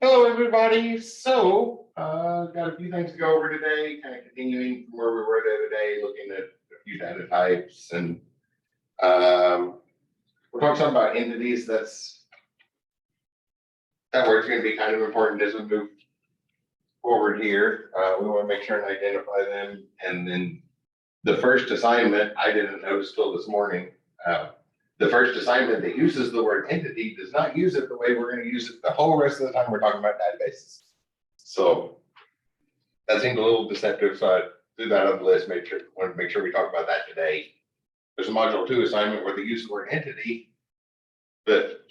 Hello, everybody. Got a few things to go over today, kind of continuing from where we were the other day, looking at a few data types, and we're talking some about entities. That word's going to be kind of important as we move forward here. We want to make sure and identify them, and then the first assignment I didn't notice till this morning. The first assignment that uses the word entity does not use it the way we're going to use it the whole rest of the time we're talking about databases. So that seemed a little deceptive, so I threw that on the list. Wanted to make sure we talk about that today. There's a module 2 assignment where they use the word entity, but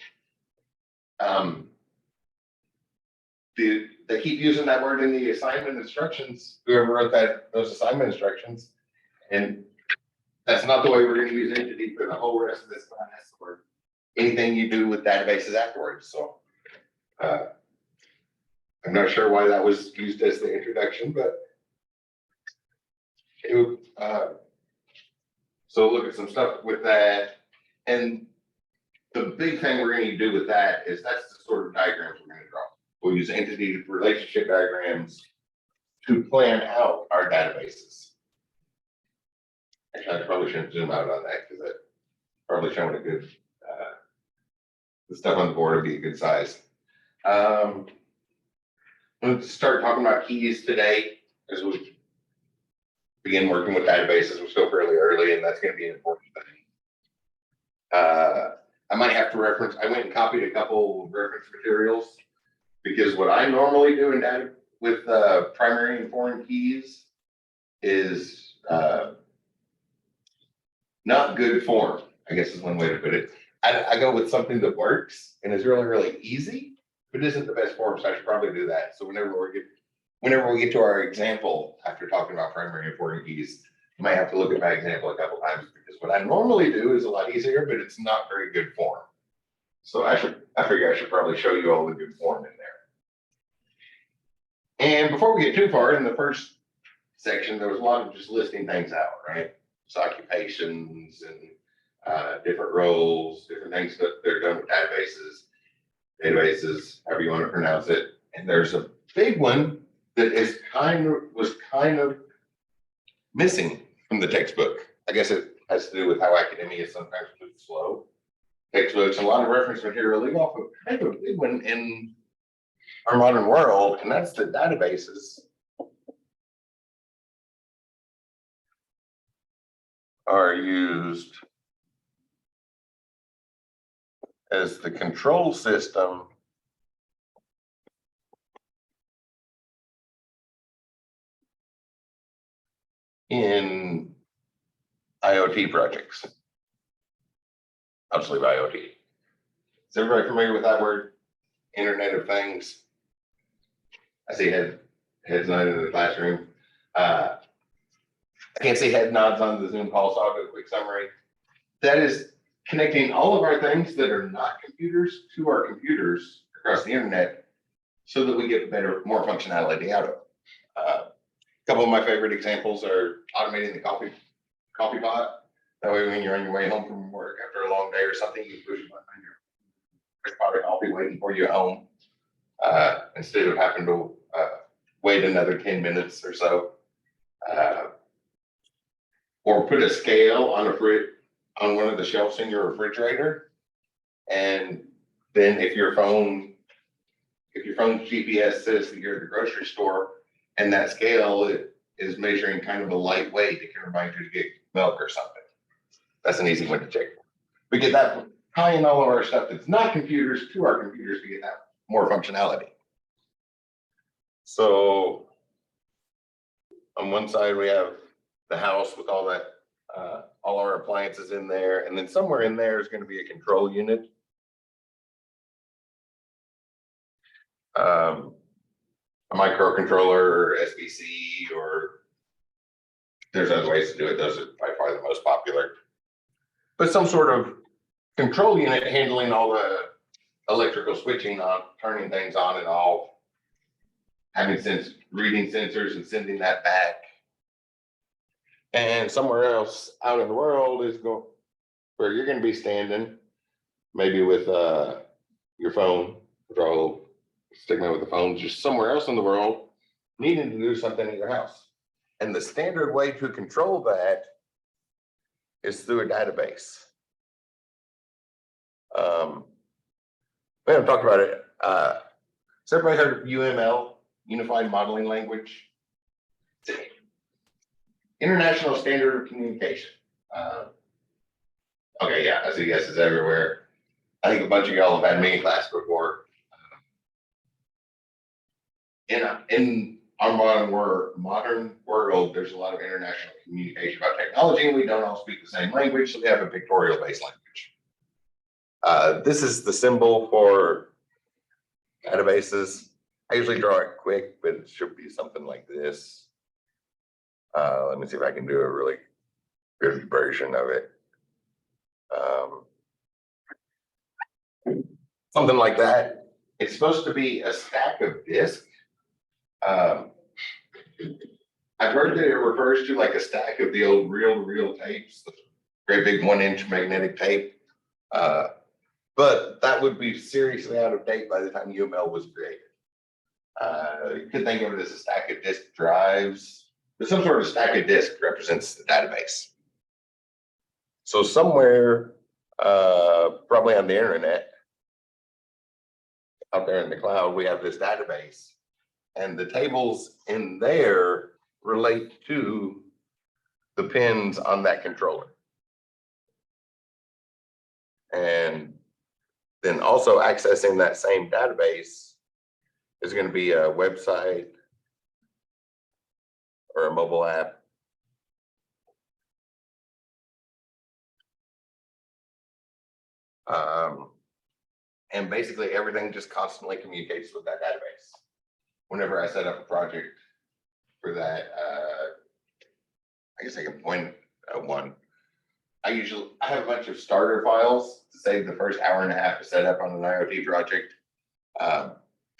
they keep using that word in the assignment instructions, whoever wrote those assignment instructions, and that's not the way we're going to use entity for the whole rest of this class or anything you do with databases afterwards. So I'm not sure why that was used as the introduction, but so look at some stuff with that. And the big thing we're going to do with that is that's the sort of diagrams we're going to draw. We'll use entity relationship diagrams to plan out our databases. Actually, I probably shouldn't zoom out on that because that probably showing a good, the stuff on the board would be a good size. Let's start talking about keys today as we begin working with databases. We're still fairly early, and that's going to be an important thing. I might have to reference, I went and copied a couple reference materials because what I normally do in data with primary and foreign keys is not good form, I guess is one way to put it. I go with something that works and is really, really easy, but isn't the best form, so I should probably do that. So whenever we get to our example, after talking about primary and foreign keys, you might have to look at my example a couple times because what I normally do is a lot easier, but it's not very good form. So I figure I should probably show you all the good form in there. And before we get too far, in the first section, there was a lot of just listing things out, right? Occupations and different roles, different things that they're done with databases, however you want to pronounce it. And there's a big one that was kind of missing from the textbook. I guess it has to do with how academia sometimes moves slow. Textbooks, a lot of reference material, leave off a kind of a big one in our modern world, and that's the databases are used as the control system in IoT projects. I'll just leave IoT. Is everybody familiar with that word? Internet of Things. I see heads nodding in the classroom. I can't see head nods on the Zoom call, so I'll do a quick summary. That is connecting all of our things that are not computers to our computers across the internet so that we get more functionality out of it. A couple of my favorite examples are automating the coffee pot. That way when you're on your way home from work after a long day or something, you push a button on your fresh pot of coffee waiting for you at home instead of having to wait another 10 minutes or so. Or put a scale on one of the shelves in your refrigerator, and then if your phone's GPS says that you're at the grocery store, and that scale is measuring kind of a light weight, it can remind you to get milk or something. That's an easy one to check. We get that tying all of our stuff that's not computers to our computers to get that more functionality. So on one side we have the house with all that, all our appliances in there, and then somewhere in there is going to be a control unit. A microcontroller or SBC, or there's other ways to do it. Those are by far the most popular. But some sort of control unit handling all the electrical switching on, turning things on and off, reading sensors and sending that back. And somewhere else out in the world is where you're going to be standing, maybe with your phone control, stigma with the phone, just somewhere else in the world, needing to do something in your house. And the standard way to control that is through a database. We haven't talked about it. Has everybody heard of UML, Unified Modeling Language? International Standard of Communication. Okay, yeah, I see yeses everywhere. I think a bunch of y'all have had me in class before. In our modern world, there's a lot of international communication about technology, and we don't all speak the same language, so we have a pictorial-based language. This is the symbol for databases. I usually draw it quick, but it should be something like this. Let me see if I can do a really good version of it. Something like that. It's supposed to be a stack of disks. I've heard that it refers to like a stack of the old reel-to-reel tapes, the great big 1-inch magnetic tape. But that would be seriously out of date by the time UML was created. You could think of it as a stack of disk drives, but some sort of stack of disk represents the database. So somewhere, probably on the internet, out there in the cloud, we have this database, and the tables in there relate to the pins on that controller. And then also accessing that same database is going to be a website or a mobile app. And basically everything just constantly communicates with that database. Whenever I set up a project for that, I guess I can point at one. I have a bunch of starter files to save the first hour and a half to set up on an IoT project. So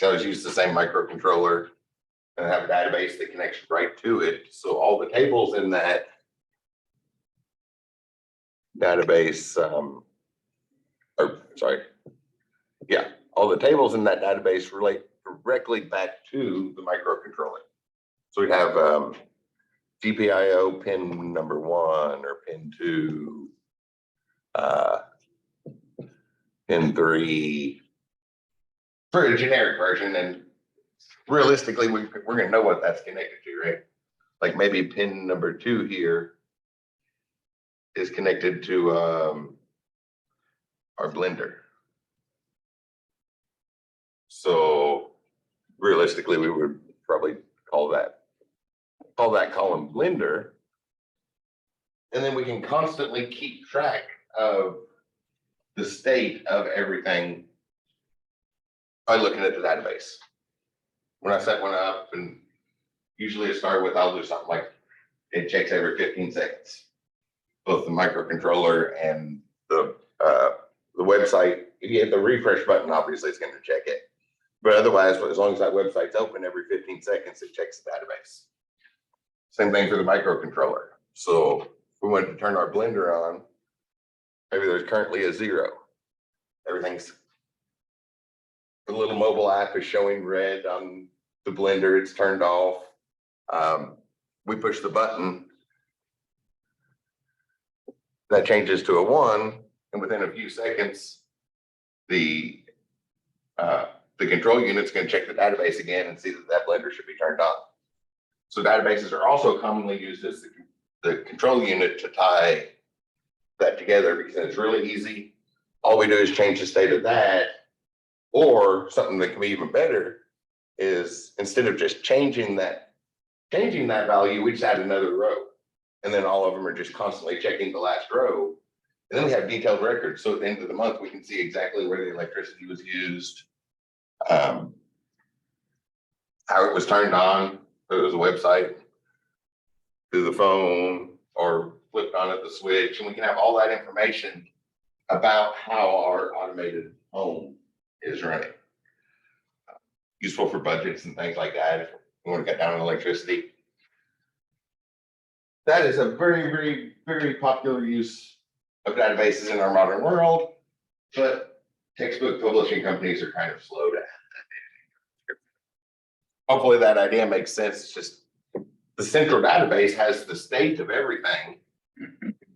I always use the same microcontroller and have a database that connects right to it. So all the tables in that database, all the tables in that database relate directly back to the microcontroller. So we'd have GPIO pin number 1 or pin 2, pin 3 for a generic version. And realistically, we're going to know what that's connected to, right? Like maybe pin number 2 here is connected to our blender. So realistically, we would probably call that column blender. And then we can constantly keep track of the state of everything by looking at the database. When I set one up, and usually it starts with, I'll do something like it checks every 15 seconds, both the microcontroller and the website. If you hit the refresh button, obviously it's going to check it. But otherwise, as long as that website's open every 15 seconds, it checks the database. Same thing for the microcontroller. So if we wanted to turn our blender on, maybe there's currently a 0. Everything's, the little mobile app is showing red on the blender, it's turned off. We push the button, that changes to a 1, and within a few seconds, the control unit's going to check the database again and see that blender should be turned on. So databases are also commonly used as the control unit to tie that together, because it's really easy. All we do is change the state of that, or something that can be even better is instead of just changing that value, we just add another row, and then all of them are just constantly checking the last row. And then we have detailed records. So at the end of the month, we can see exactly where the electricity was used, how it was turned on, if it was a website, through the phone, or flipped on at the switch. And we can have all that information about how our automated home is running. Useful for budgets and things like that if we want to cut down on electricity. That is a very, very, very popular use of databases in our modern world, but textbook publishing companies are kind of slow to add that hopefully that idea makes sense. It's just the central database has the state of everything.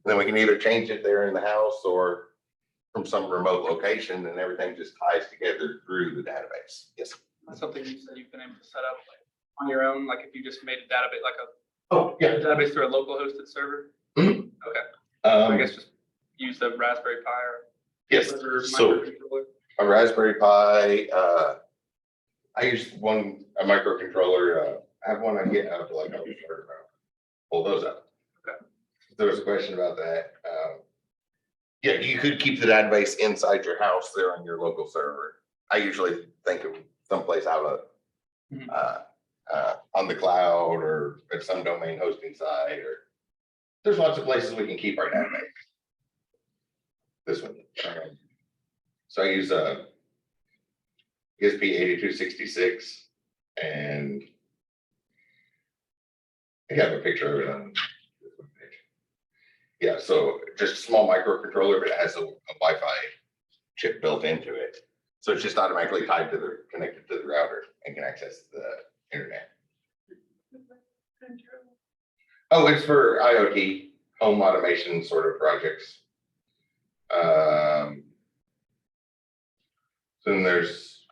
Then we can either change it there in the house or from some remote location, and everything just ties together through the database. Yes. That's something you said you've been able to set up like on your own, like if you just made a database, like Oh, yeah. a database through a local hosted server. Mhm. Okay. I Um, guess just use the Raspberry Pi or yes. whatever So microcontroller. a Raspberry Pi, I use a microcontroller. I have one I get out to like, I'll pull those up. Okay. There was a question about that. Yeah, you could keep the database inside your house there on your local server. I usually think of someplace out of on the cloud or at some domain hosting site, or there's lots of places we can keep our database. This one. So I use ESP8266, and I have a picture of it on this one page. Yeah, so just a small microcontroller, but it has a Wi-Fi chip built into it. So it's just automatically tied to connected to the router and can access the internet. Oh, it's for IoT, home automation sort of projects. Then there's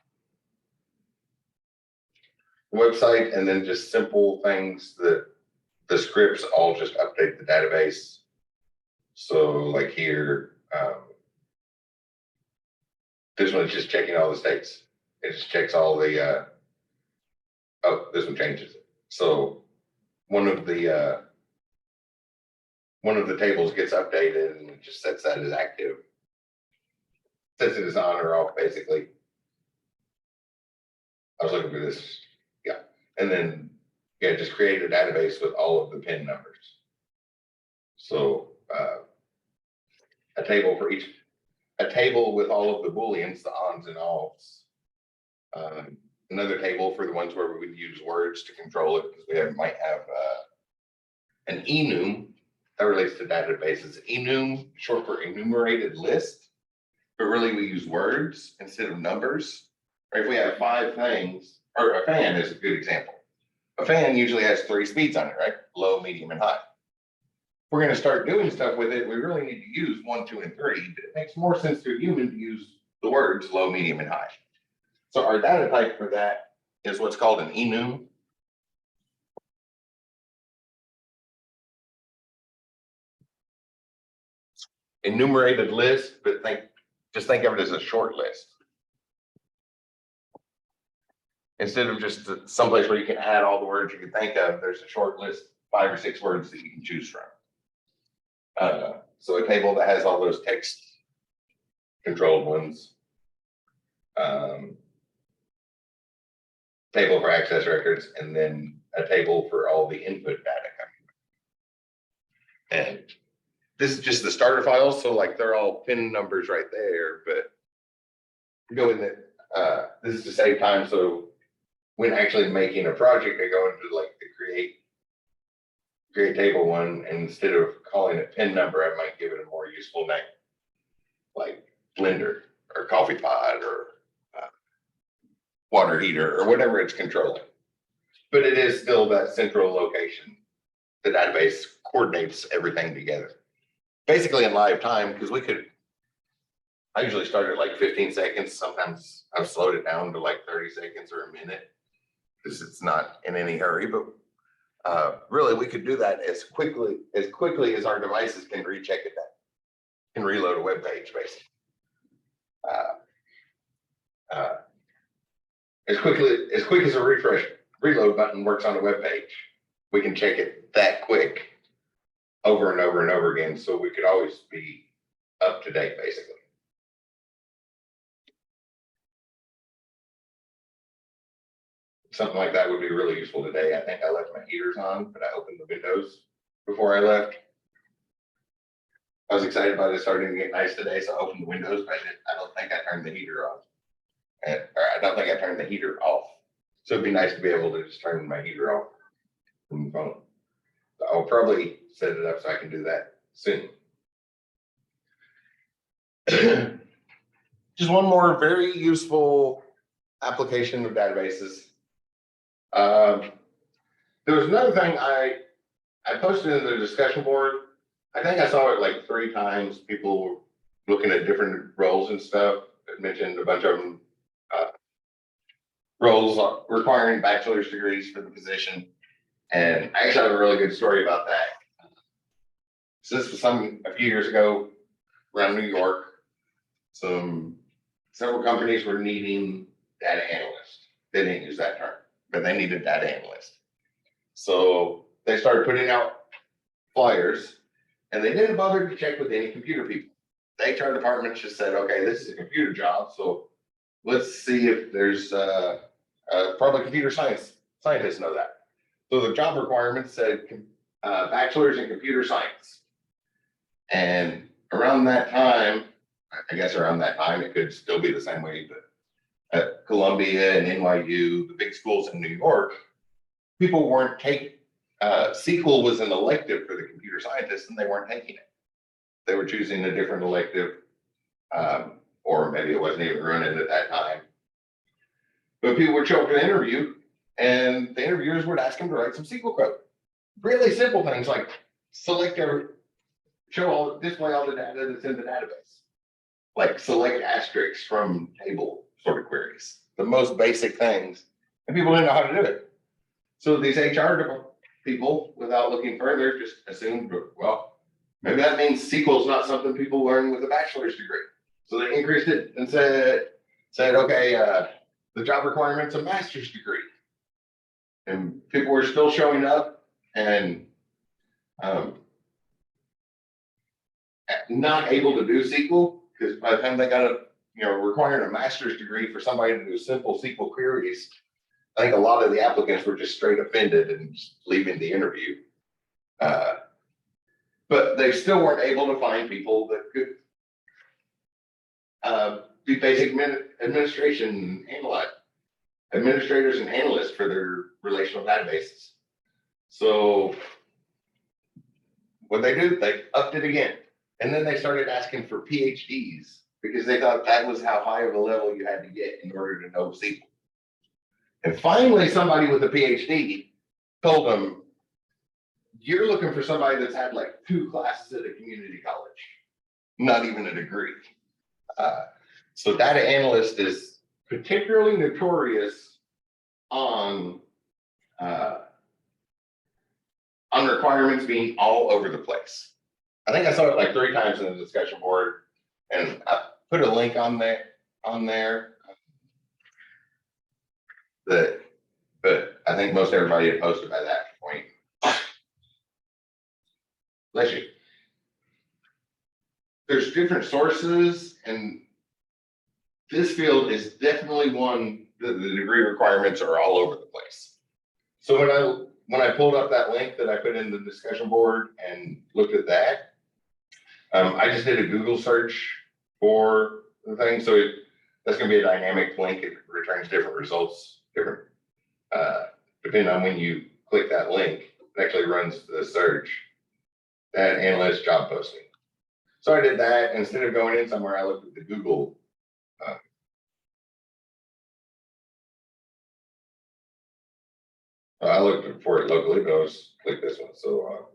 website, and then just simple things that the scripts all just update the database. So like here, this one's just checking all the states. It just checks all the, oh, this one changes it. So one of the tables gets updated, and it just sets that as active. Sets it as on or off, basically. I was looking for this, yeah. And then, yeah, just create a database with all of the PIN numbers. So a table with all of the Booleans, the ons and offs. Another table for the ones where we would use words to control it, because we might have an enum that relates to databases. Enum, short for enumerated list, but really we use words instead of numbers. Or if we have 5 things, or a fan is a good example. A fan usually has 3 speeds on it, right? Low, medium, and high. If we're going to start doing stuff with it, we really need to use 1, 2, and 3. But it makes more sense to a human to use the words low, medium, and high. So our data type for that is what's called an enum. Enumerated list, but just think of it as a short list. Instead of just someplace where you can add all the words you can think of, there's a short list, 5 or 6 words that you can choose from. So a table that has all those text controlled ones. Table for access records, and then a table for all the input data coming. And this is just the starter files, so like they're all PIN numbers right there, but go in it. This is to save time, so when actually making a project, I go into like the create table one, and instead of calling it PIN number, I might give it a more useful name, like blender or coffee pot or water heater or whatever it's controlling. But it is still that central location. The database coordinates everything together. Basically in live time, because I usually start at like 15 seconds. Sometimes I've slowed it down to like 30 seconds or a minute, because it's not in any hurry. But really, we could do that as quickly as our devices can recheck it, can reload a web page, basically. As quick as a reload button works on a web page, we can check it that quick over and over and over again. So we could always be up to date, basically. Something like that would be really useful today. I think I left my heaters on, but I opened the windows before I left. I was excited about it starting to get nice today, so I opened the windows, but I don't think I turned the heater on. Or I don't think I turned the heater off. So it'd be nice to be able to just turn my heater off from the phone. So I'll probably set it up so I can do that soon. Just one more very useful application of databases. There was another thing I posted in the discussion board. I think I saw it like 3 times. People were looking at different roles and stuff. It mentioned a bunch of them, roles requiring bachelor's degrees for the position. And I actually have a really good story about that. So this was a few years ago around New York. Several companies were needing data analysts. They didn't use that term, but they needed data analysts. So they started putting out flyers, and they didn't bother to check with any computer people. The HR department just said, okay, this is a computer job, so let's see if there's probably computer scientists know that. So the job requirements said bachelor's in computer science. And around that time, I guess around that time, it could still be the same way, but at Columbia and NYU, the big schools in New York, people weren't taking, SQL was an elective for the computer scientists and they weren't taking it. They were choosing a different elective, or maybe it wasn't even running at that time. But people would show up to the interview and the interviewers would ask them to write some SQL code. Really simple things like display all the data that's in the database. Like select asterisks from table sort of queries, the most basic things, and people didn't know how to do it. So these HR people, without looking further, just assumed, well, maybe that means SQL is not something people learn with a bachelor's degree. So they increased it and said, okay, the job requirement's a master's degree. And people were still showing up and not able to do SQL, because by the time they got requiring a master's degree for somebody to do simple SQL queries, I think a lot of the applicants were just straight offended and just leaving the interview. But they still weren't able to find people that could do basic administrators and analysts for their relational databases. So what they do, they upped it again. And then they started asking for PhDs because they thought that was how high of a level you had to get in order to know SQL. And finally, somebody with a PhD told them, you're looking for somebody that's had like 2 classes at a community college, not even a degree. So data analyst is particularly notorious on requirements being all over the place. I think I saw it like 3 times in the discussion board, and I put a link on there. But I think most everybody had posted by that point. Bless you. There's different sources, and this field is definitely one that the degree requirements are all over the place. So when I pulled up that link that I put in the discussion board and looked at that, I just did a Google search for the thing. So that's going to be a dynamic link. It returns different results, depending on when you click that link. It actually runs the search, that analyst job posting. So I did that. Instead of going in somewhere, I looked at the Google. I looked for it locally, but I was click this one. So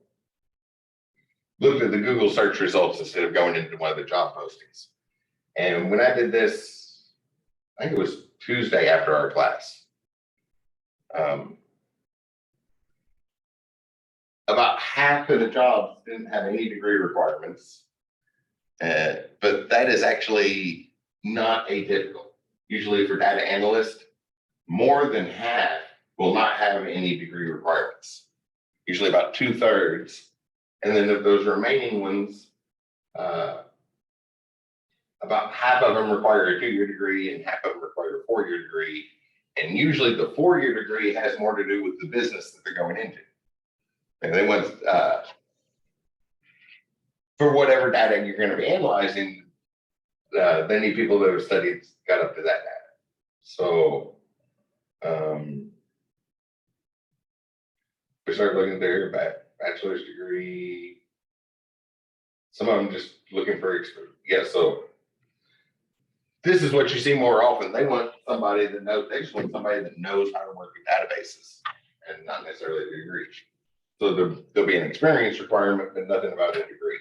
looked at the Google search results instead of going into one of the job postings. And when I did this, I think it was Tuesday after our class. About half of the jobs didn't have any degree requirements, but that is actually not atypical. Usually for data analysts, more than half will not have any degree requirements. Usually about 2/3. And then of those remaining ones, about half of them require a 2-year degree and half of them require a 4-year degree. And usually the 4-year degree has more to do with the business that they're going into. And they want, for whatever data you're going to be analyzing, they need people that have got up to that data. So we start looking there, bachelor's degree. Some of them just looking for experience. Yeah, so this is what you see more often. They want somebody that knows, they just want somebody that knows how to work with databases and not necessarily a degree. So there'll be an experience requirement, but nothing about a degree.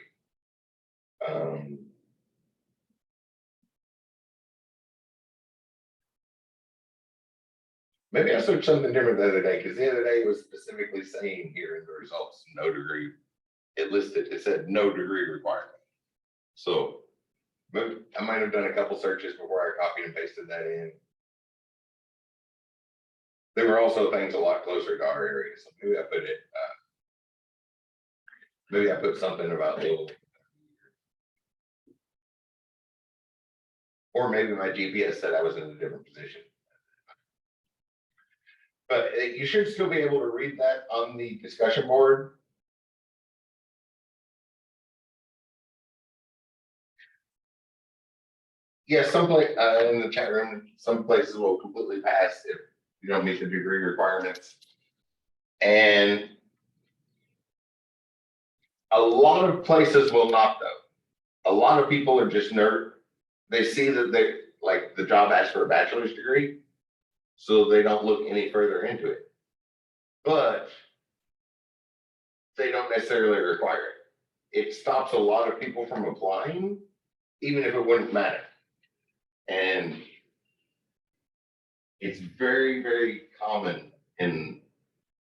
Maybe I searched something different the other day, because the other day it was specifically saying here in the results, no degree. It said no degree requirement. So maybe I might have done a couple searches before I copied and pasted that in. There were also things a lot closer to our area, so maybe I put it, maybe I put something about little. Or maybe my GPS said I was in a different position. But you should still be able to read that on the discussion board. Yes, some place in the chat room, some places will completely pass if you don't meet the degree requirements. And a lot of places will not though. A lot of people are just nerd. They see that they like the job asks for a bachelor's degree, so they don't look any further into it. But they don't necessarily require it. It stops a lot of people from applying, even if it wouldn't matter. And it's very, very common in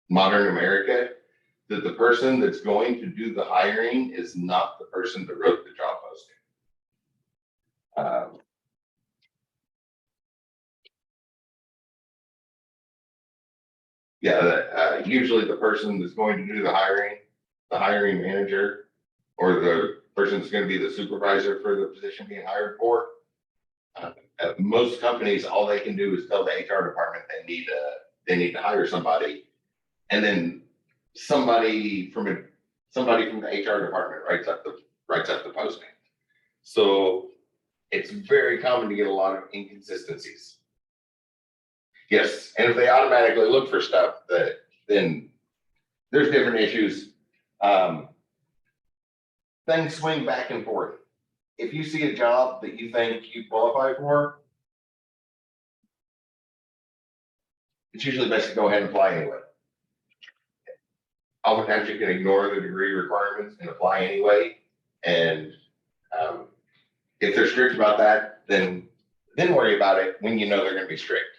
modern America that the person that's going to do the hiring is not the person that wrote the job posting. Usually the person that's going to do the hiring manager, or the person that's going to be the supervisor for the position being hired for. At most companies, all they can do is tell the HR department they need to hire somebody, and then somebody from the HR department writes up the posting. So it's very common to get a lot of inconsistencies. Yes, and if they automatically look for stuff, then there's different issues. Things swing back and forth. If you see a job that you think you qualify for, it's usually best to go ahead and apply anyway. Oftentimes you can ignore the degree requirements and apply anyway. And if they're strict about that, then worry about it when you know they're going to be strict.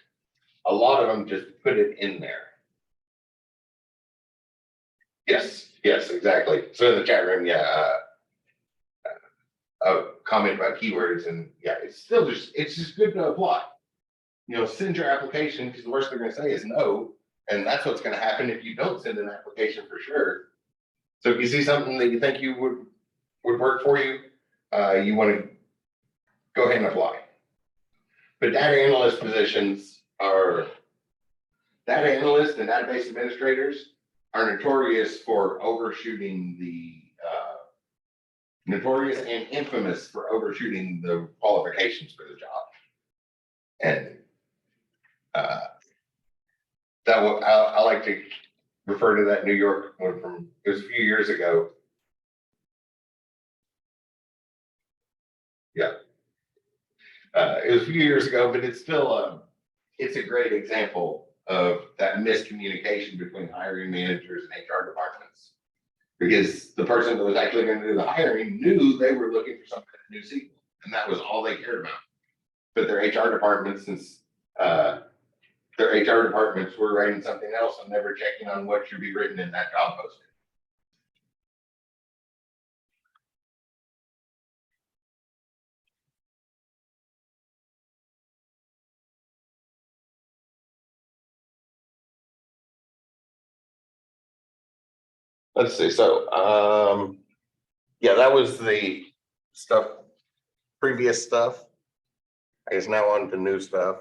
A lot of them just put it in there. Yes, exactly. So in the chat room, a comment about keywords, and it's just good to apply. Send your application, because the worst they're going to say is no, and that's what's going to happen if you don't send an application for sure. So if you see something that you think you would work for you, you want to go ahead and apply. But data analyst positions and database administrators are notorious and infamous for overshooting the qualifications for the job. And I like to refer to that New York one it was a few years ago. It was a few years ago, but it's still it's a great example of that miscommunication between hiring managers and HR departments. Because the person that was actually going to do the hiring knew they were looking for somebody that knew SQL, and that was all they cared about. But their HR departments, were writing something else and never checking on what should be written in that job posting. Let's see. So, that was the previous stuff. I guess now on to new stuff.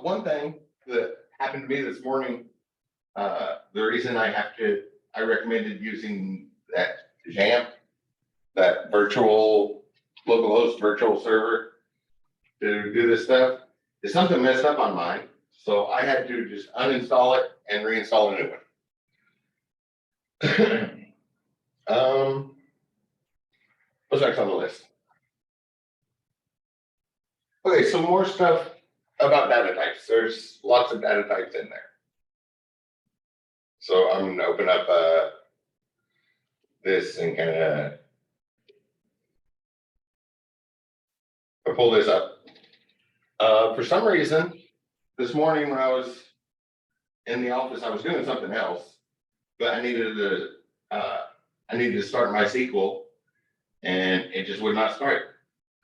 One thing that happened to me this morning. The reason I recommended using that XAMPP, that virtual, local host virtual server to do this stuff, is something messed up on mine. So I had to just uninstall it and reinstall a new one. What's next on the list? Okay, so more stuff about data types. There's lots of data types in there. So I'm gonna open up this and kind of pull this up. For some reason, this morning when I was in the office, I was doing something else, but I needed to start MySQL, and it just would not start.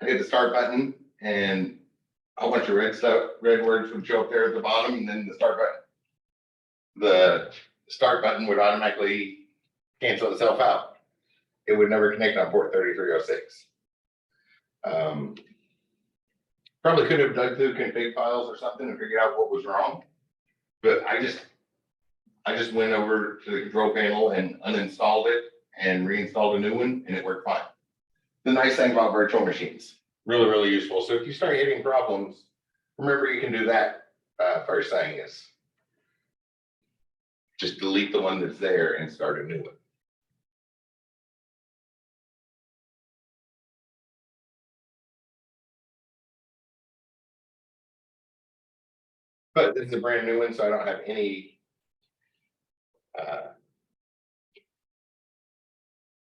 I hit the start button, and a whole bunch of red words would show up there at the bottom, and then the start button. The start button would automatically cancel itself out. It would never connect on port 3306. Probably could have dug through config files or something and figured out what was wrong, but I just went over to the control panel and uninstalled it and reinstalled a new one, and it worked fine. The nice thing about virtual machines, really, really useful. So if you start hitting problems, remember you can do that. First thing is just delete the one that's there and start a new one. But this is a brand new one, so I don't have any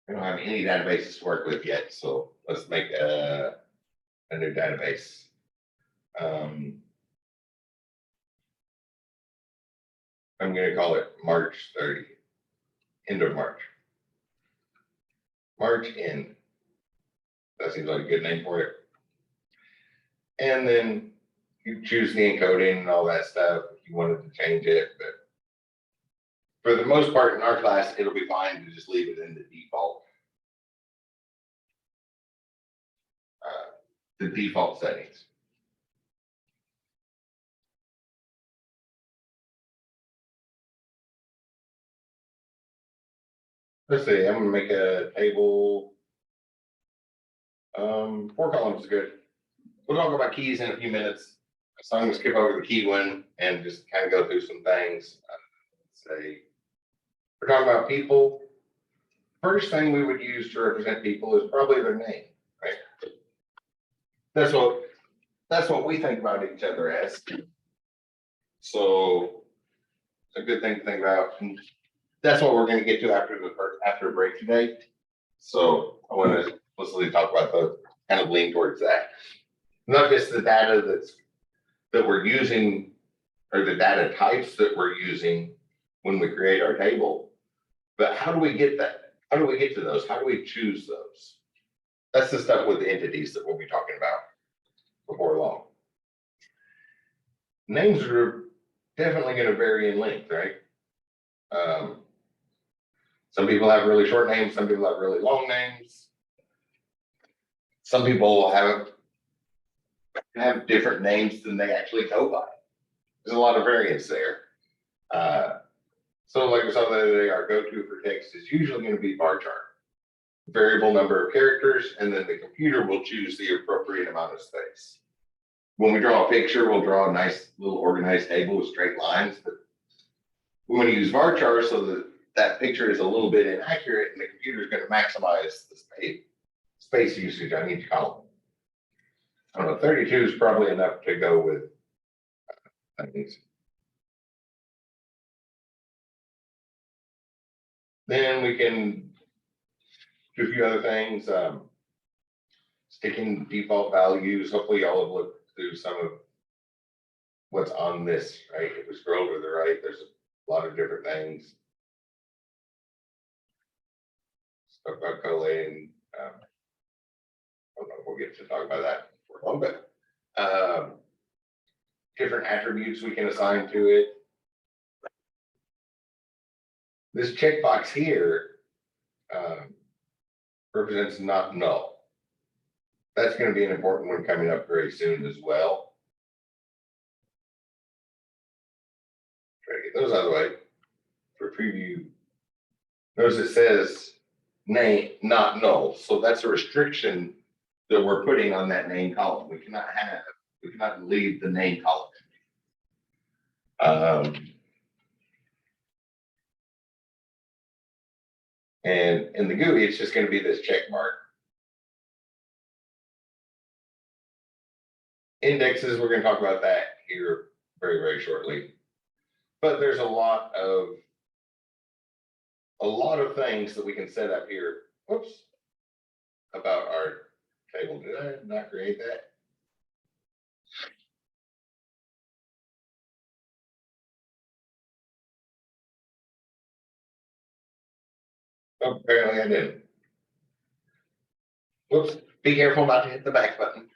databases to work with yet. So let's make a new database. I'm going to call it March 30, end of March. March end. That seems like a good name for it. And then you choose the encoding and all that stuff if you wanted to change it. But for the most part in our class, it'll be fine to just leave it in the default settings. Let's see, I'm gonna make a table. 4 columns is good. We'll talk about keys in a few minutes. So I'm gonna skip over the key one and just kind of go through some things. Say, we're talking about people. First thing we would use to represent people is probably their name, right? That's what we think about each other as. So it's a good thing to think about. And that's what we're going to get to after a break today. So I want to explicitly talk about the kind of lean towards that. Not just the data that we're using or the data types that we're using when we create our table, but how do we get that? How do we get to those? How do we choose those? That's the stuff with the entities that we'll be talking about before long. Names are definitely going to vary in length, right? Some people have really short names, some people have really long names. Some people have different names than they actually go by. There's a lot of variance there. So like we saw the other day, our go-to for text is usually going to be bar chart. Variable number of characters, and then the computer will choose the appropriate amount of space. When we draw a picture, we'll draw a nice little organized table with straight lines, but we want to use varchar so that that picture is a little bit inaccurate and the computer is going to maximize the space usage on each column. I don't know, 32 is probably enough to go with things. Then we can do a few other things. Sticking default values. Hopefully y'all have looked through some of what's on this, right? If we scroll to the right, there's a lot of different things. Stuff about collating. I don't know if we'll get to talk about that for long, but different attributes we can assign to it. This checkbox here represents not null. That's going to be an important one coming up very soon as well. those out of the way for preview. Notice it says name, not null. So that's a restriction that we're putting on that name column. We cannot leave the name column. And in the GUI, it's just going to be this check mark. Indexes, we're going to talk about that here very, very shortly. But there's a lot of things that we can set up here. Whoops. About our table. Did I not create that? Oh, apparently I didn't. Whoops. Be careful not to hit the back button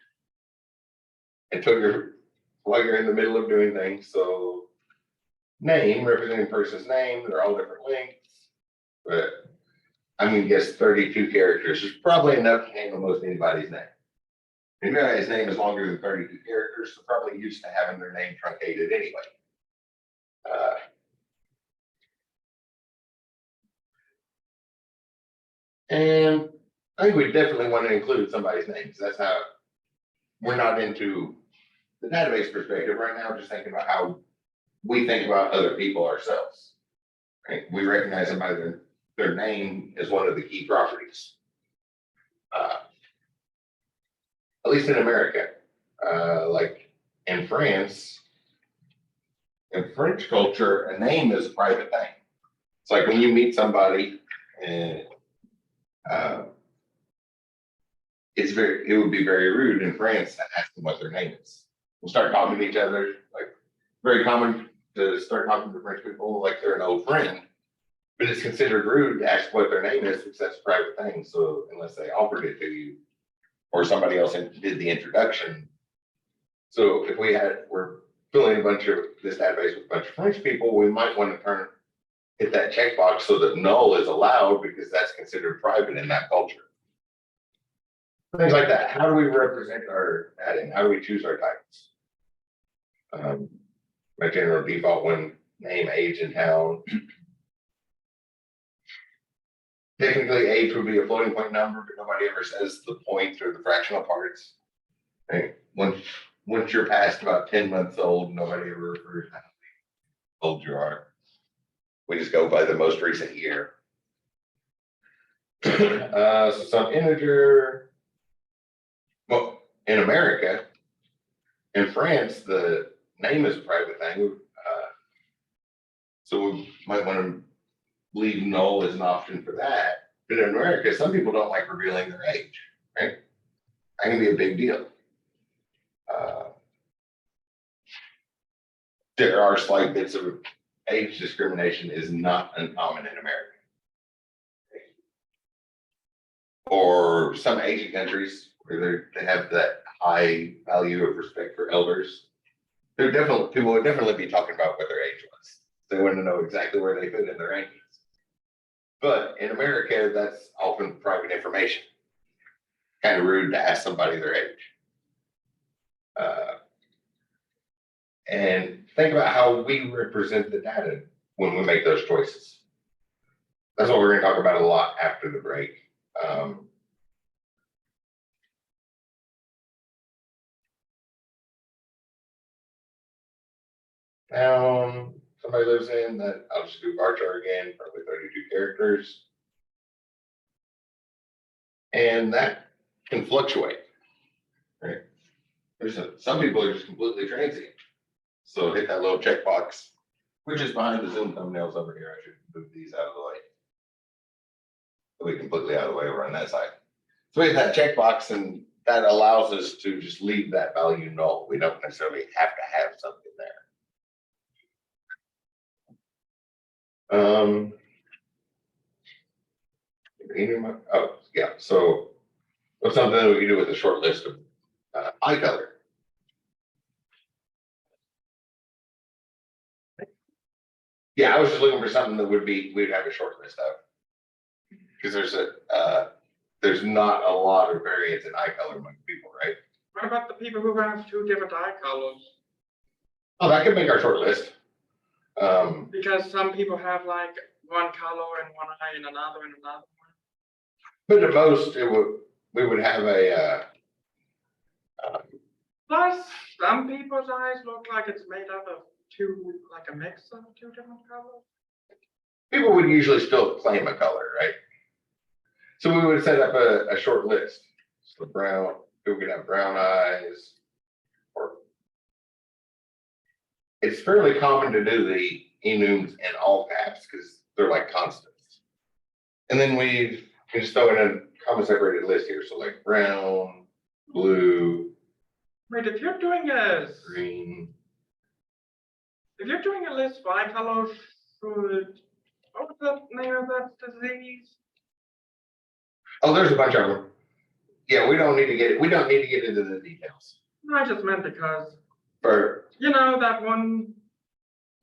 while you're in the middle of doing things. So name, representing person's name, they're all different lengths. But I'm gonna guess 32 characters is probably enough to handle most anybody's name. Anybody's name is longer than 32 characters, so probably used to having their name truncated anyway. And I think we definitely want to include somebody's name, because that's how we're not into the database perspective right now, just thinking about how we think about other people ourselves. Right? We recognize them by their name as one of the key properties. At least in America, like in France, in French culture, a name is a private thing. It's like when you meet somebody and it would be very rude in France to ask them what their name is. We'll start talking to each other, like very common to start talking to French people like they're an old friend, but it's considered rude to ask what their name is because that's a private thing. So unless they offered it to you or somebody else did the introduction. So if we're filling this database with a bunch of French people, we might want to hit that checkbox so that null is allowed because that's considered private in that culture. Things like that. How do we represent our adding? How do we choose our types? My general default one, name, age, and town. Technically, age would be a floating point number, but nobody ever says the point or the fractional parts. Right? Once you're past about 10 months old, nobody ever refers to how old you are. We just go by the most recent year. So some integer. Well, in America, in France, the name is a private thing. So we might want to leave null as an option for that. But in America, some people don't like revealing their age, right? That can be a big deal. There are slight bits of age discrimination is not uncommon in America. Or some Asian countries where they have that high value of respect for elders. People would definitely be talking about what their age was. They want to know exactly where they fit in their rankings. But in America, that's often private information. Kind of rude to ask somebody their age. And think about how we represent the data when we make those choices. That's what we're going to talk about a lot after the break. Town somebody lives in, that I'll just do varchar again, probably 32 characters. And that can fluctuate, right? Some people are just completely transient. So hit that little checkbox, which is behind the Zoom thumbnails over here. I should move these out of the way. They'll be completely out of the way over on that side. So we hit that checkbox and that allows us to just leave that value null. We don't necessarily have to have something there. Oh, yeah. So what's something that we can do with a short list of eye color? Yeah, I was just looking for something that we'd have a short list of. Because there's not a lot of variance in eye color among people, right? What about the people who have two different eye colors? Oh, that could make our short list. Because some people have like one color and one eye and another and another one. but at most, we would have Plus, some people's eyes look like it's made up of two, like a mix of two different colors. people would usually still claim a color, right? So we would set up a short list. So brown, people could have brown eyes, or it's fairly common to do the enums in all caps because they're like constants. And then we just throw in a comma separated list here. So like brown, blue, Wait, if you're doing a green. list by color, what was the name of that disease? Oh, there's a bunch of them. Yeah, we don't need to get into the details. No, I just meant because For that one,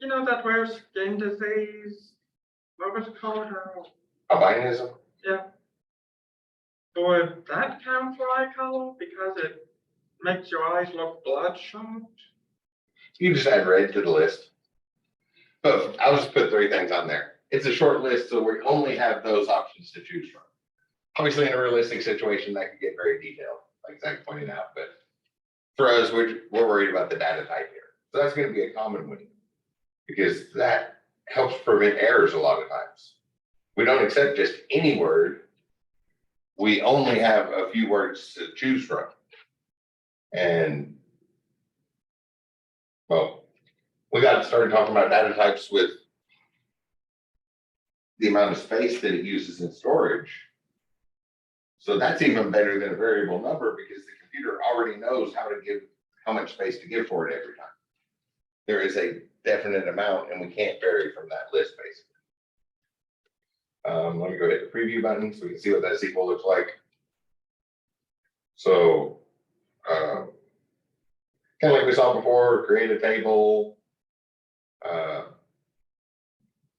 that rare skin disease. What was it called? albinism. Yeah. Would that count for eye color because it makes your eyes look bloodshot? You just add red to the list. But I'll just put 3 things on there. It's a short list, so we only have those options to choose from. Obviously, in a realistic situation, that could get very detailed, like Zach pointed out. But for us, we're worried about the data type here. So that's going to be a common one because that helps prevent errors a lot of times. We don't accept just any word. We only have a few words to choose from. And well, we got started talking about data types with the amount of space that it uses in storage. So that's even better than a variable number because the computer already knows how much space to give for it every time. There is a definite amount and we can't vary from that list basically. Let me go hit the preview button so we can see what that SQL looks like. So kind of like we saw before, create a table,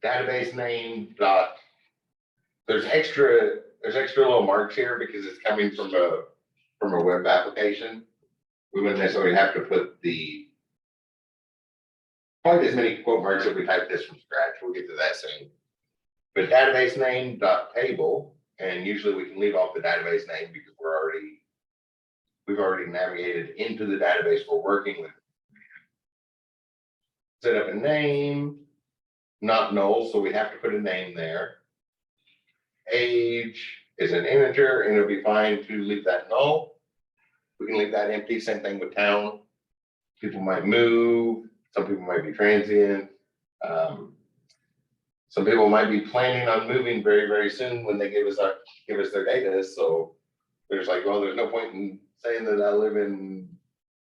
database name dot. There's extra little marks here because it's coming from a web application. We wouldn't necessarily have to put quite as many quote marks if we type this from scratch. We'll get to that soon. But database name dot table, and usually we can leave off the database name because we've already navigated into the database we're working with. Set up a name, not null, so we have to put a name there. Age is an integer, and it'll be fine to leave that null. We can leave that empty. Same thing with town. People might move. Some people might be transient. Some people might be planning on moving very, very soon when they give us their data. So there's like, well, there's no point in saying that I live in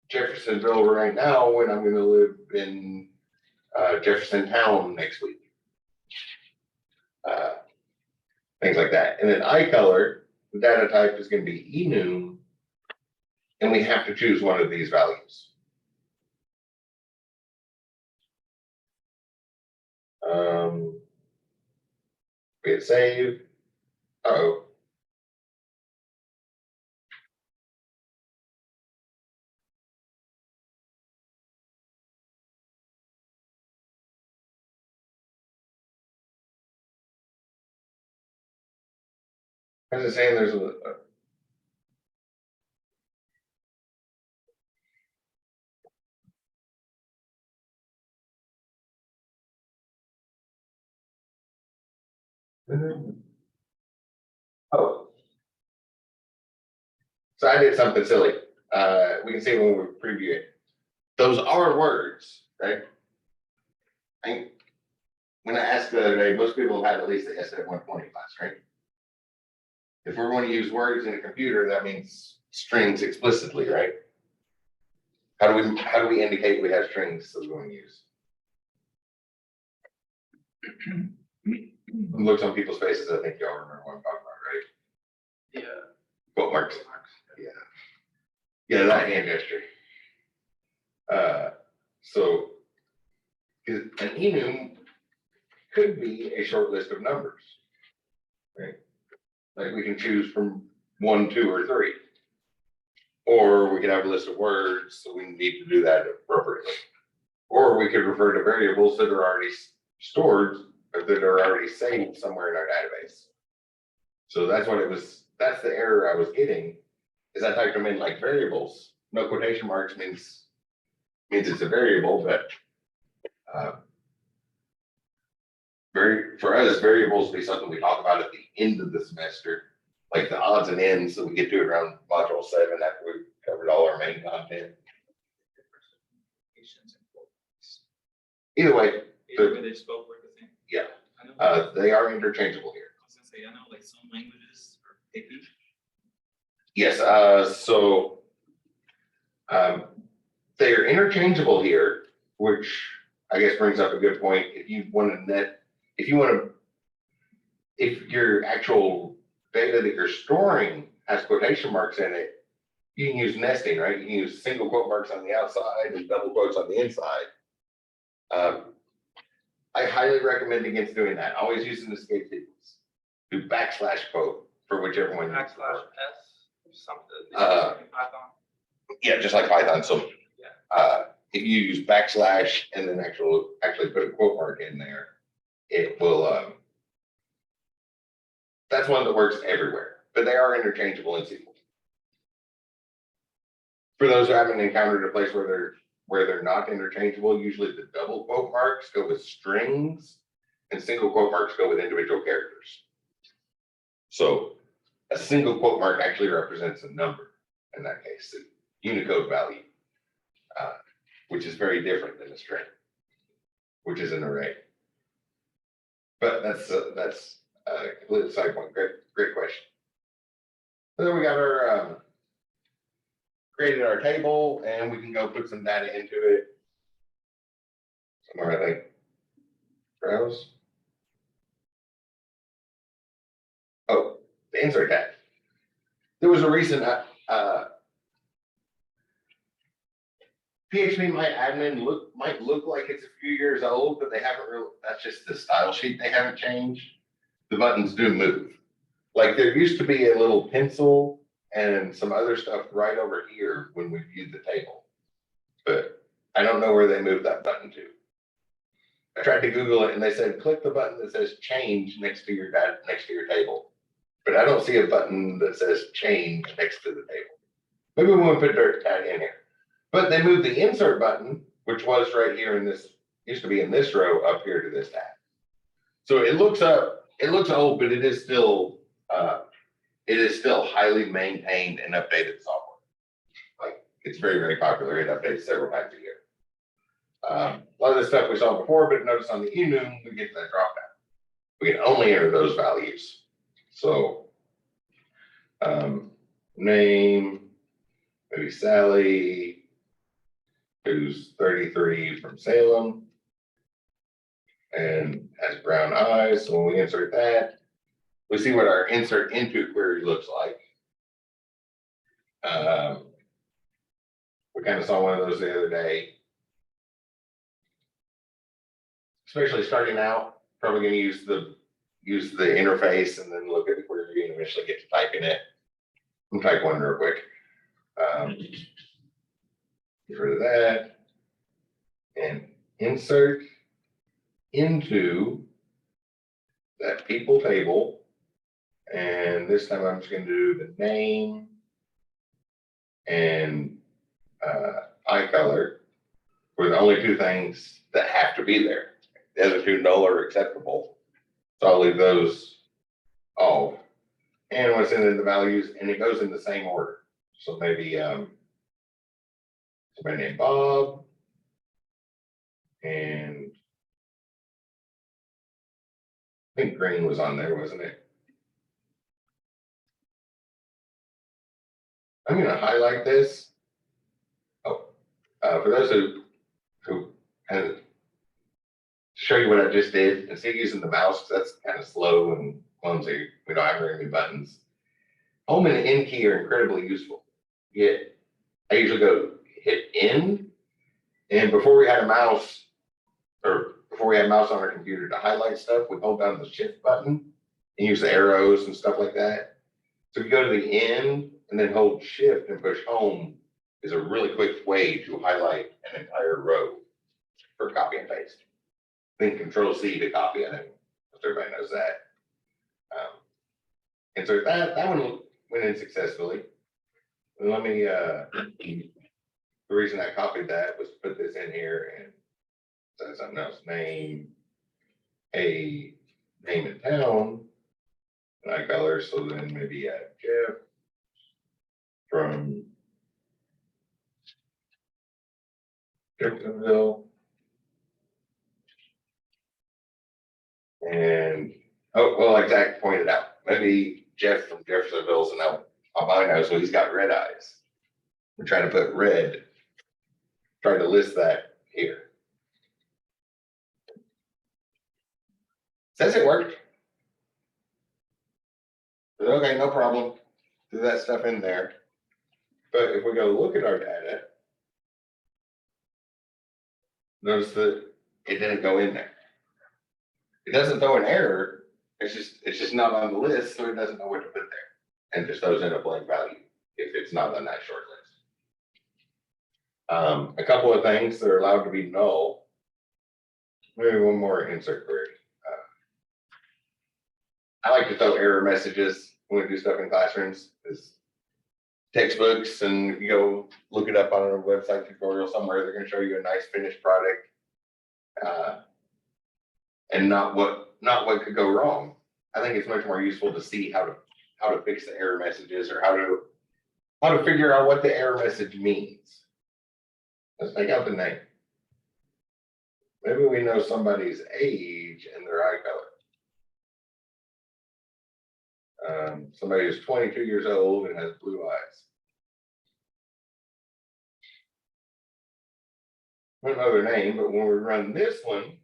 Jeffersonville right now when I'm going to live in Jeffersontown next week. Things like that. And then eye color, the data type is going to be enum, and we have to choose one of these values. We hit save. Uh-oh. I was saying there's oh. So I did something silly. We can see when we preview it. Those are words, right? When I asked the other day, most people have had at least the SF 120 class, right? If we're going to use words in a computer, that means strings explicitly, right? How do we indicate we have strings that we're going to use? Looks on people's faces, I think y'all remember what I'm talking about, right? Yeah. Quote marks. Yeah. Yeah, that hand gesture. So an enum could be a short list of numbers, right? Like we can choose from 1, 2, or 3. Or we can have a list of words, so we need to do that appropriately. Or we could refer to variables that are already stored or that are already saved somewhere in our database. So that's what it was, that's the error I was getting, is I typed them in like variables. No quotation marks means it's a variable, but for us, variables will be something we talk about at the end of the semester, like the odds and ends, so we get to it around module 7 after we've covered all our main content. Either way, Either way, they spoke like the same. yeah, I know. they are interchangeable here. I was gonna say, I know like some languages are picky. Yes, so they are interchangeable here, which I guess brings up a good point. If your actual data that you're storing has quotation marks in it, you can use nesting, right? You can use single quote marks on the outside and double quotes on the inside. I highly recommend against doing that. Always using escape tables. Do backslash quote for whichever one. /s or something. Python. Yeah, just like Python. So if you use backslash and then actually put a quote mark in there, it will, that's one that works everywhere, but they are interchangeable in SQL. For those who haven't encountered a place where they're not interchangeable, usually the double quote marks go with strings and single quote marks go with individual characters. So a single quote mark actually represents a number in that case, a Unicode value, which is very different than a string, which is an array. But that's a complete side point. Great question. So then we got our created our table, and we can go put some data into it. Somewhere, I think. Browse. Oh, the insert tag. There was a recent PHP My Admin might look like it's a few years old, but they haven't really. That's just the style sheet. They haven't changed. The buttons do move. Like there used to be a little pencil and some other stuff right over here when we viewed the table, but I don't know where they moved that button to. I tried to Google it and they said click the button that says change next to your table, but I don't see a button that says change next to the table. Maybe we want to put dirt tag in here, but they moved the insert button, which was right here in this, used to be in this row, up here to this tab. So it looks old, but it is still highly maintained and updated software. Like it's very, very popular. It updates several times a year. A lot of the stuff we saw before, but notice on the enum, we get that drop down. We can only enter those values. So name, maybe Sally, who's 33 from Salem and has brown eyes. So when we insert that, we see what our insert into query looks like. We kind of saw one of those the other day. Especially starting out, probably going to use the interface and then look at the query and eventually get to typing it. I'm type one real quick. Get rid of that and insert into that people table. And this time I'm just going to do the name and eye color were the only two things that have to be there. The other two null or acceptable. So I'll leave those off. And when I send in the values, and it goes in the same order. So maybe somebody named Bob and I think green was on there, wasn't it? I'm going to highlight this. Oh, for those who kind of show you what I just did, instead of using the mouse, because that's kind of slow and clumsy. We don't have very many buttons. Home and N key are incredibly useful. Yet I usually go hit N, and before we had a mouse, or before we had a mouse on our computer to highlight stuff, we hold down the shift button and use the arrows and stuff like that. So if you go to the end and then hold shift and push home is a really quick way to highlight an entire row. for copy and paste. Then Control C to copy, I think, most everybody knows that. Insert that one went in successfully. And let me, the reason I copied that was to put this in here and say something else, name and town, and I color, so then maybe add Jeff from Jeffersonville. And, oh, well, like Zach pointed out, maybe Jeff from Jeffersonville's an albino, so he's got red eyes. We're trying to put red, trying to list that here. Says it worked. But okay, no problem. Do that stuff in there. But if we go look at our data, notice that it didn't go in there. It doesn't throw an error. It's just not on the list, so it doesn't know what to put there. And just throws in a blank value if it's not on that short list. A couple of things that are allowed to be null. Maybe one more insert query. I like to throw error messages when we do stuff in classrooms. Is textbooks, and you go look it up on a website tutorial somewhere, they're going to show you a nice finished product, and not what could go wrong. I think it's much more useful to see how to fix the error messages, or how to figure out what the error message means. Let's take out the name. Maybe we know somebody's age and their eye color. Somebody who's 22 years old and has blue eyes. I don't know their name, but when we run this one,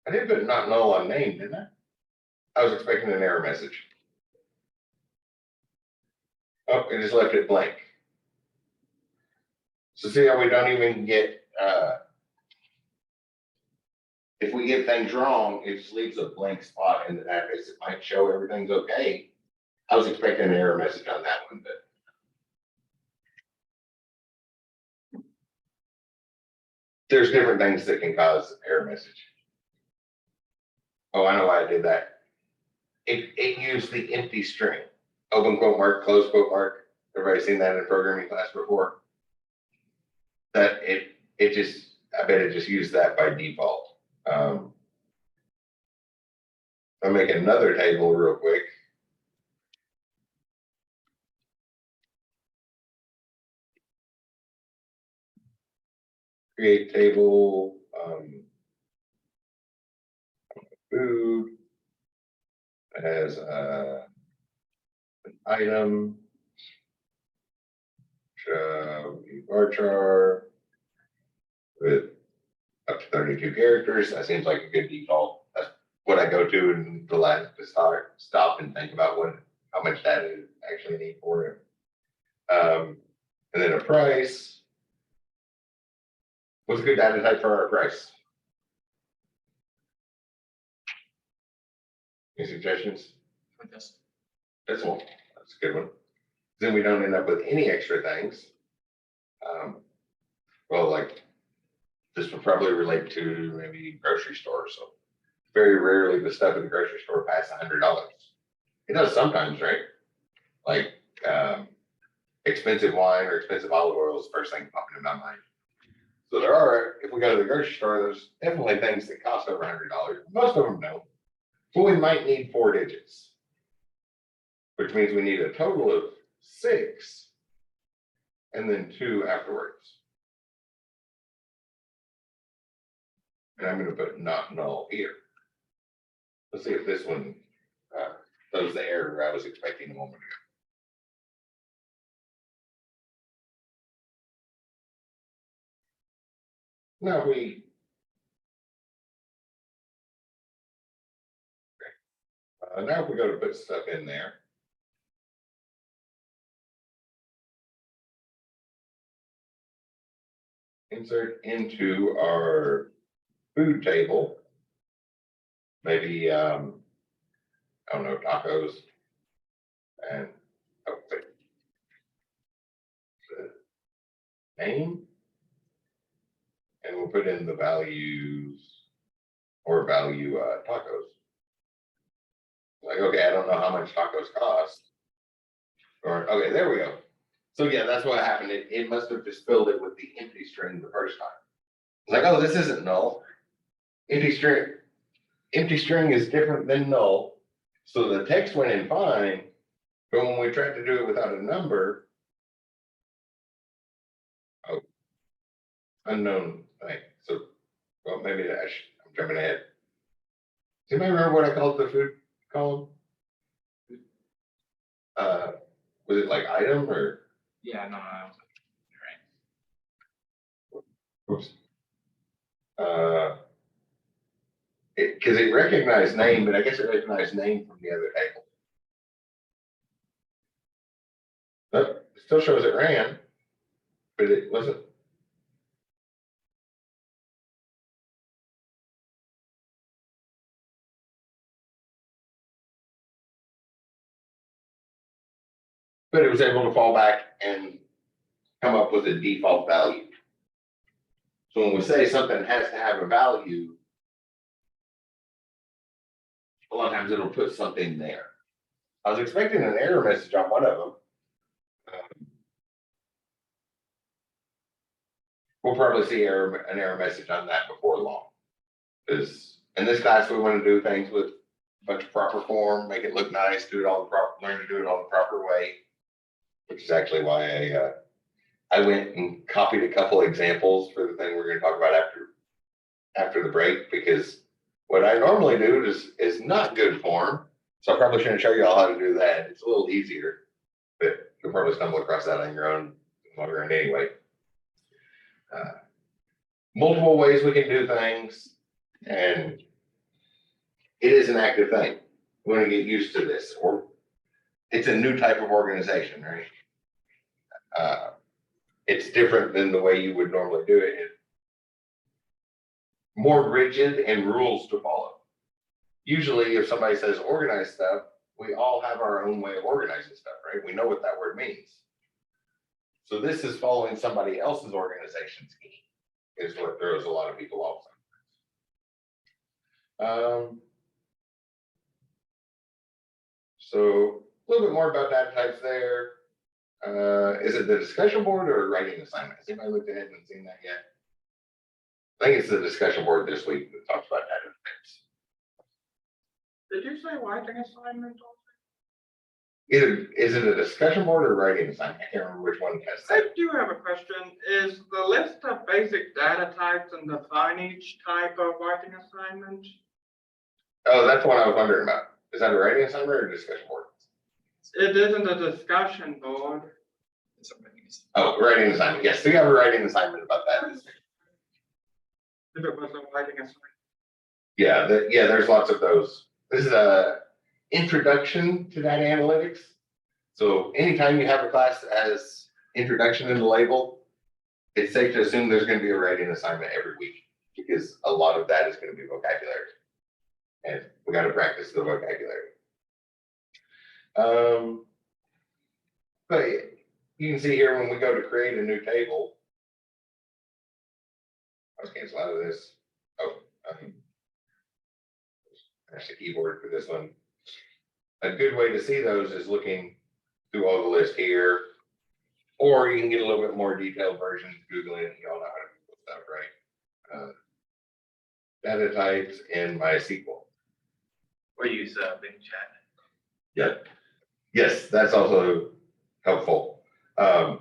I did put not null on name, didn't I? I was expecting an error message. Oh, it just left it blank. So see how we don't even get, if we get things wrong, it just leaves a blank spot in the database. It might show everything's okay. I was expecting an error message on that one, but there's different things that can cause error message. Oh, I know why I did that. It used the empty string, open quote mark, close quote mark. Everybody's seen that in programming class before. That it just, I bet it just used that by default. I'll make another table real quick. Create table, food as an item, show bar chart with up to 32 characters. That seems like a good default. That's what I go to in the lab to stop and think about how much data you actually need for it. And then a price. What's a good data type for our price? Any suggestions? That's one. That's a good one. Then we don't end up with any extra things. Well, like this would probably relate to maybe grocery store. So very rarely the stuff in the grocery store pass $100. It does sometimes, right? Like expensive wine or expensive olive oil is the first thing popping in my mind. So there are, if we go to the grocery store, there's definitely things that cost over $100. Most of them don't. So we might need 4 digits, which means we need a total of 6 and then 2 afterwards. And I'm going to put not null here. Let's see if this one throws the error I was expecting a moment ago. Now now if we go to put stuff in there, insert into our food table, maybe, I don't know, tacos, and name. And we'll put in the values or value tacos. Like, okay, I don't know how much tacos cost. Or, okay, there we go. So yeah, that's what happened. It must have just filled it with the empty string the first time. It's like, oh, this isn't null. Empty string is different than null. So the text went in fine, but when we tried to do it without a number, oh, unknown thing. So, well, maybe I'm jumping ahead. Do you remember what I called the food column? Was it like item or? Yeah, no, you're right. Oops. Because it recognized name, but I guess it recognized name from the other table. But it still shows it ran, but it wasn't. But it was able to fall back and come up with a default value. So when we say something has to have a value, a lot of times it'll put something there. I was expecting an error message on one of them. We'll probably see an error message on that before long. Because in this class, we want to do things with a bunch of proper form, make it look nice, do it all the proper, learn to do it all the proper way. Which is actually why I went and copied a couple examples for the thing we're going to talk about after the break, because what I normally do is not good form. So I probably shouldn't show you all how to do that. It's a little easier, but you'll probably stumble across that on your own anyway. Multiple ways we can do things, and it is an active thing. We're going to get used to this, or it's a new type of organization, right? It's different than the way you would normally do it. It's more rigid and rules to follow. Usually, if somebody says organize stuff, we all have our own way of organizing stuff, right? We know what that word means. So this is following somebody else's organization scheme, is what throws a lot of people off. So a little bit more about data types there. Is it the discussion board or writing assignment? Has anybody looked ahead and seen that yet? I think it's the discussion board this week that talks about data types. Did you say writing assignment? Is it a discussion board or writing assignment? I can't remember which one has I that. do have a question. Is the list of basic data types and define each type of writing assignment? Oh, that's the one I was wondering about. Is that a writing assignment or a discussion board? It isn't a discussion board. It's already missing. Oh, writing assignment. Yes, we have a writing assignment about that. If it was a writing assignment. Yeah, there's lots of those. This is a introduction to data analytics. So anytime you have a class that has introduction in the label, it's safe to assume there's going to be a writing assignment every week, because a lot of that is going to be vocabulary. And we got to practice the vocabulary. But you can see here when we go to create a new table, let's cancel out of this. Oh, there's the keyboard for this one. A good way to see those is looking through all the list here, or you can get a little bit more detailed version, Googling it. You all know how to Google stuff, right? Data types in MySQL. Or use Bing Chat. Yeah. Yes, that's also helpful. Chatbots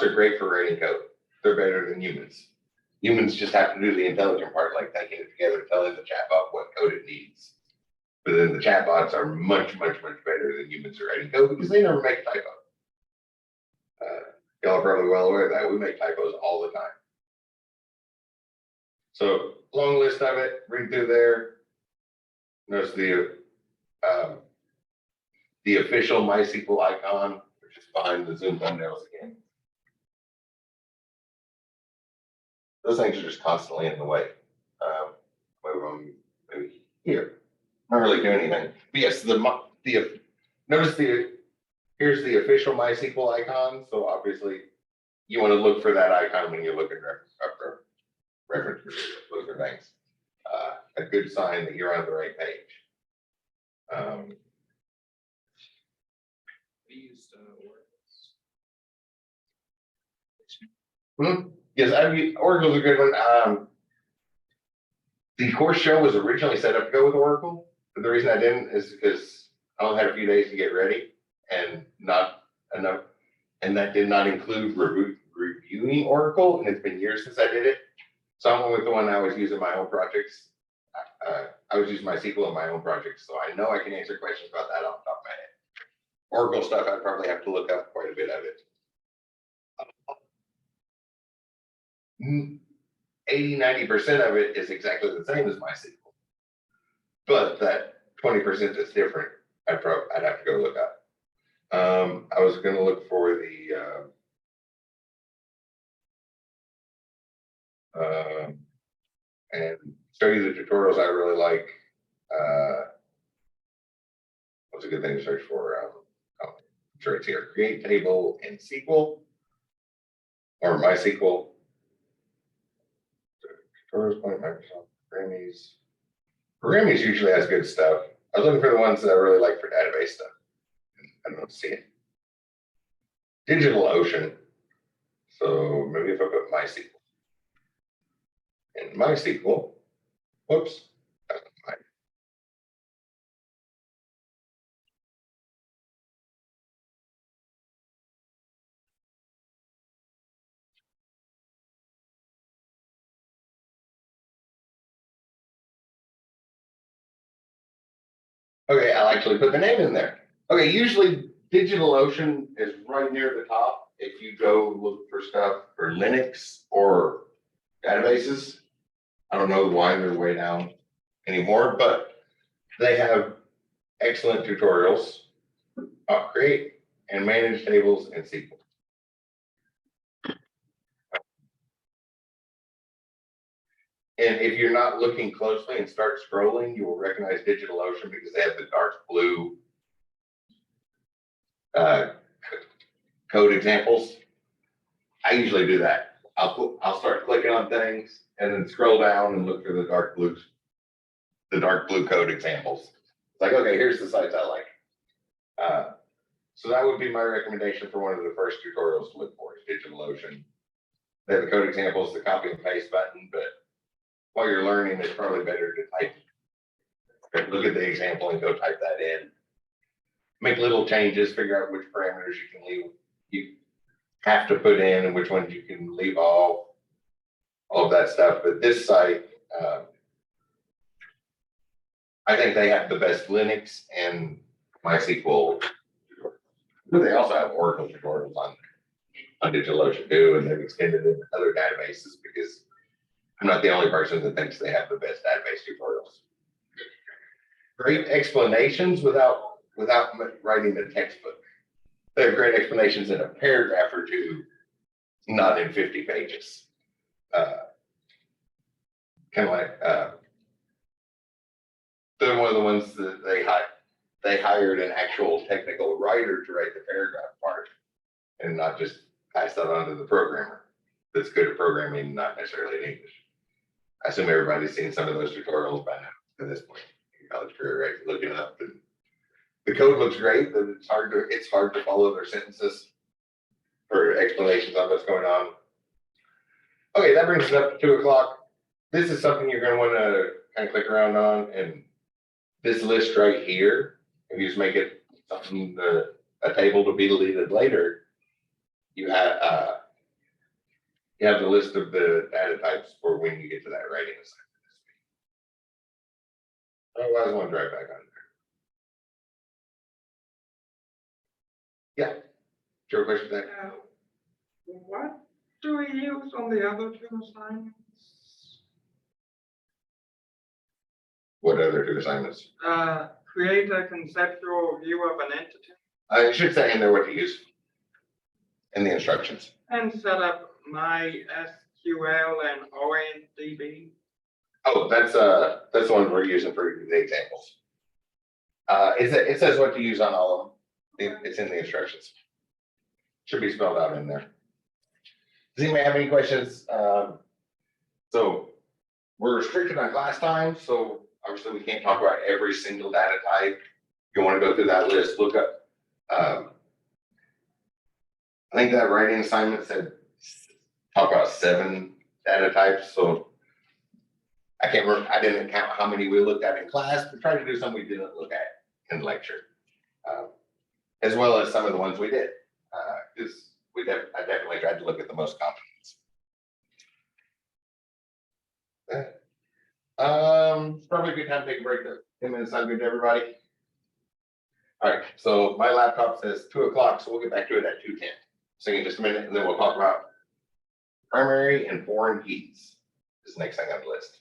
are great for writing code. They're better than humans. Humans just have to do the intelligent part, like thinking it together, telling the chatbot what code it needs. But then the chatbots are much, much, much better than humans at writing code, because they never make a typo. Y'all are probably well aware of that. We make typos all the time. So long list of it, read through there. Notice the official MySQL icon, which is behind the Zoom thumbnails again. Those things are just constantly in the way. Move them maybe here. Not really doing anything. But yes, notice the here's the official MySQL icon. So obviously you want to look for that icon when you're looking up reference materials, those are things. A good sign that you're on the right page. We used Oracle. Yes, Oracle's a good one. The course show was originally set up to go with Oracle, but the reason I didn't is because I only had a few days to get ready and not enough, and that did not include reviewing Oracle, and it's been years since I did it. So I went with the one I was using my own projects. I was using MySQL in my own projects, so I know I can answer questions about that off the top of my head. Oracle stuff, I'd probably have to look up quite a bit of it. 80–90% of it is exactly the same as MySQL. But that 20% that's different, I'd have to go look up. I was going to look for the and study the tutorials I really like. What's a good thing to search for? I'm sure it's here. Create table in SQL or MySQL. Tutorials by Microsoft. Grammys. Grammys usually has good stuff. I was looking for the ones that I really like for database stuff. I don't see it. DigitalOcean. So maybe if I put MySQL. In MySQL, whoops. Okay, I'll actually put the name in there. Okay, usually DigitalOcean is right near the top. If you go look for stuff for Linux or databases, I don't know why they're way down anymore, but they have excellent tutorials on create and manage tables in SQL. And if you're not looking closely and start scrolling, you will recognize DigitalOcean because they have the dark blue code examples. I usually do that. I'll start clicking on things and then scroll down and look for the dark blue code examples. It's like, okay, here's the sites I like. So that would be my recommendation for one of the first tutorials to look for is DigitalOcean. They have the code examples, the copy and paste button, but while you're learning, it's probably better to look at the example and go type that in. Make little changes, figure out which parameters you can leave, you have to put in and which ones you can leave off, all of that stuff. But this site, I think they have the best Linux and MySQL. But they also have Oracle tutorials on DigitalOcean too, and they've extended it to other databases because I'm not the only person that thinks they have the best database tutorials. Great explanations without writing the textbook. They have great explanations in a paragraph or two, not in 50 pages. Kind of like they're one of the ones that they hired an actual technical writer to write the paragraph part and not just pass that on to the programmer that's good at programming, not necessarily in English. I assume everybody's seen some of those tutorials by now at this point in college career, right? Looking up and the code looks great, but it's hard to follow their sentences for explanations on what's going on. Okay, that brings us up to 2 o'clock. This is something you're going to want to kind of click around on, and this list right here, if you just make it something a table to be deleted later, you have the list of the data types for when you get to that writing assignment. Otherwise, I want to drive back on there. Yeah. Your question there? What do we use on the other two assignments? What other two assignments? Create a conceptual view of an entity. I should say in there what to use in the instructions. And set up MySQL and ONDB. Oh, that's the one we're using for the examples. It says what to use on all of them. It's in the instructions. Should be spelled out in there. Does anybody have any questions? So we're restricted on class time, so obviously we can't talk about every single data type. If you want to go through that list, look up. I think that writing assignment said talk about 7 data types, so I can't remember, I didn't count how many we looked at in class, but tried to do some we didn't look at in lecture. As well as some of the ones we did, because I definitely tried to look at the most common ones. Probably a good time to take a break though. 10 minutes sound good to everybody? All right, so my laptop says 2 o'clock, so we'll get back to it at 2:10. So in just a minute, and then we'll talk about primary and foreign keys. This is the next thing on the list.